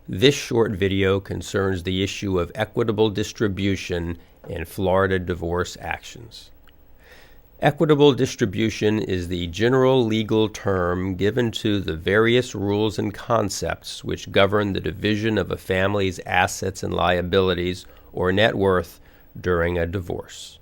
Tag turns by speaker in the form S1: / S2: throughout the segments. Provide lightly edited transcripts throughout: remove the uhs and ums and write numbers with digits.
S1: This short video concerns the issue of equitable distribution in Florida divorce actions. Equitable distribution is the general legal term given to the various rules and concepts which govern the division of a family's assets and liabilities or net worth during a divorce.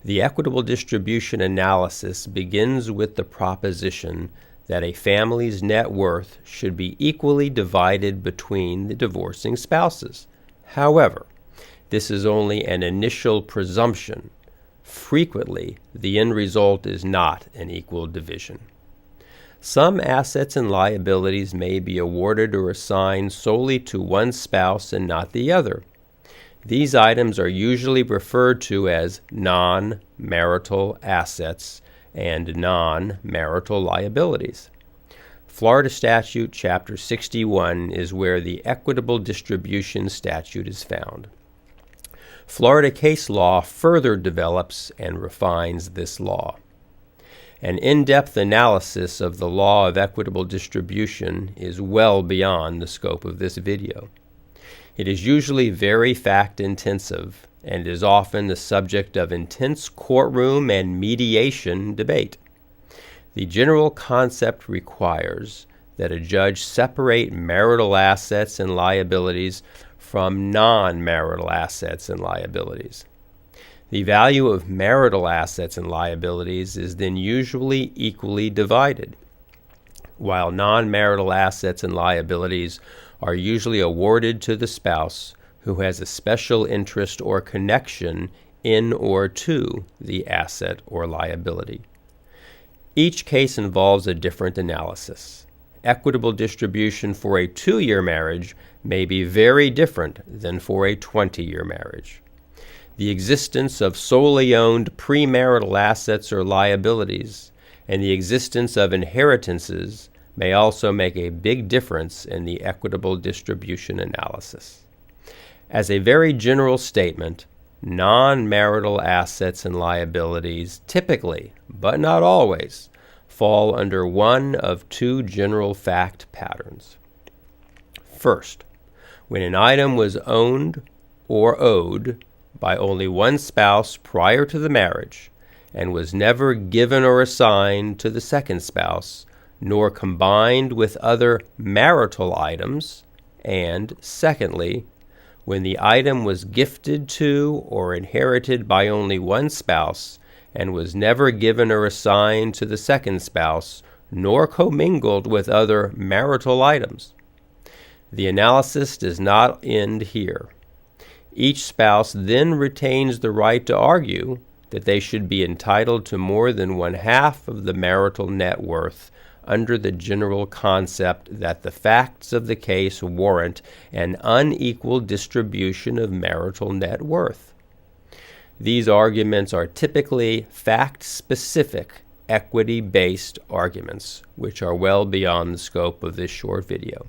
S1: The equitable distribution analysis begins with the proposition that a family's net worth should be equally divided between the divorcing spouses. However, this is only an initial presumption. Frequently, the end result is not an equal division. Some assets and liabilities may be awarded or assigned solely to one spouse and not the other. These items are usually referred to as non-marital assets and non-marital liabilities. Florida Statute Chapter 61 is where the equitable distribution statute is found. Florida case law further develops and refines this law. An in-depth analysis of the law of equitable distribution is well beyond the scope of this video. It is usually very fact-intensive and is often the subject of intense courtroom and mediation debate. The general concept requires that a judge separate marital assets and liabilities from non-marital assets and liabilities. The value of marital assets and liabilities is then usually equally divided, while non-marital assets and liabilities are usually awarded to the spouse who has a special interest or connection in or to the asset or liability. Each case involves a different analysis. Equitable distribution for a 2-year marriage may be very different than for a 20-year marriage. The existence of solely owned premarital assets or liabilities and the existence of inheritances may also make a big difference in the equitable distribution analysis. As a very general statement, non-marital assets and liabilities typically, but not always, fall under one of two general fact patterns. First, when an item was owned or owed by only one spouse prior to the marriage and was never given or assigned to the second spouse, nor combined with other marital items, and secondly, when the item was gifted to or inherited by only one spouse and was never given or assigned to the second spouse, nor commingled with other marital items. The analysis does not end here. Each spouse then retains the right to argue that they should be entitled to more than 1/2 of the marital net worth under the general concept that the facts of the case warrant an unequal distribution of marital net worth. These arguments are typically fact-specific, equity-based arguments, which are well beyond the scope of this short video.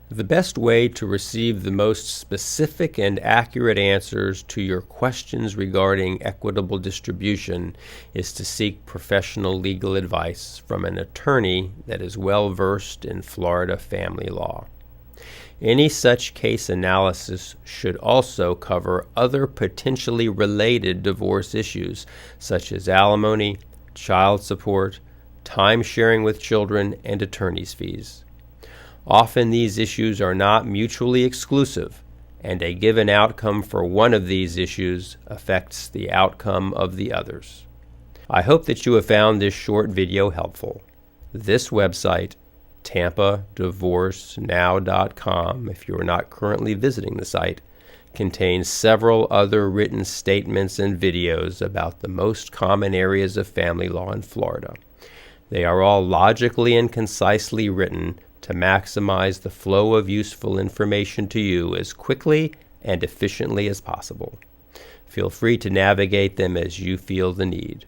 S1: The best way to receive the most specific and accurate answers to your questions regarding equitable distribution is to seek professional legal advice from an attorney that is well versed in Florida family law. Any such case analysis should also cover other potentially related divorce issues such as alimony, child support, time sharing with children, and attorney's fees. Often these issues are not mutually exclusive, and a given outcome for one of these issues affects the outcome of the others. I hope that you have found this short video helpful. This website, tampadivorcenow.com, if you are not currently visiting the site, contains several other written statements and videos about the most common areas of family law in Florida. They are all logically and concisely written to maximize the flow of useful information to you as quickly and efficiently as possible. Feel free to navigate them as you feel the need.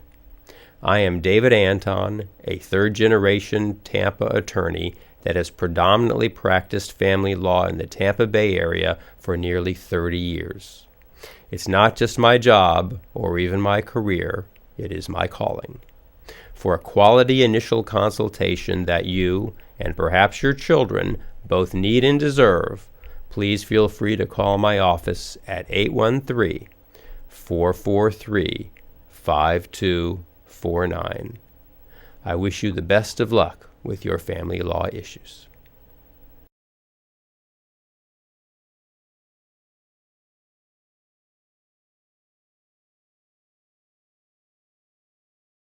S1: I am David Anton, a third-generation Tampa attorney that has predominantly practiced family law in the Tampa Bay area for nearly 30 years. It's not just my job or even my career, it is my calling. For a quality initial consultation that you, and perhaps your children, both need and deserve, please feel free to call my office at 813-443-5249. I wish you the best of luck with your family law issues.